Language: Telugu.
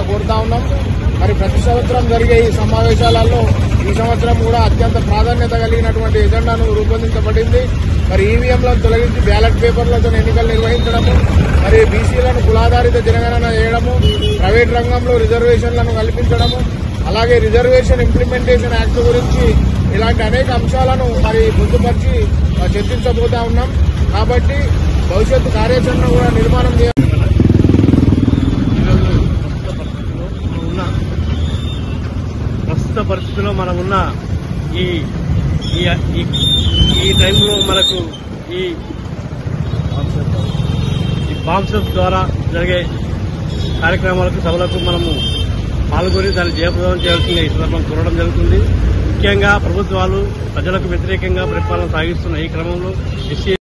కోరుతా ఉన్నాం. మరి ప్రతి సంవత్సరం జరిగే ఈ సమావేశాలలో ఈ సంవత్సరం కూడా అత్యంత ప్రాధాన్యత కలిగినటువంటి ఎజెండాను రూపొందించబడింది. మరి ఈవీఎంలను తొలగించి బ్యాలెట్ పేపర్లతో ఎన్నికలు నిర్వహించడము, మరి బీసీలను కులాధారిత జనగణన చేయడము, ప్రైవేట్ రంగంలో రిజర్వేషన్లను కల్పించడము, అలాగే రిజర్వేషన్ ఇంప్లిమెంటేషన్ యాక్ట్ గురించి ఇలాంటి అనేక అంశాలను మరి పొందుపరిచి చర్చించబోతా ఉన్నాం. కాబట్టి భవిష్యత్తు కార్యాచరణ కూడా నిర్మాణం చేయాలి. ప్రస్తుత పరిస్థితుల్లో మనం ఉన్న ఈ టైంలో మనకు ఈ బాంబ్స్ ద్వారా జరిగే కార్యక్రమాలకు సభలకు మనము పాల్గొని దాన్ని జయప్రదం చేయాల్సిందిగా ఈ సందర్భం కోరడం జరుగుతుంది. ముఖ్యంగా ప్రభుత్వాలు ప్రజలకు వ్యతిరేకంగా పరిపాలన సాగిస్తున్న ఈ క్రమంలో ఎస్సీ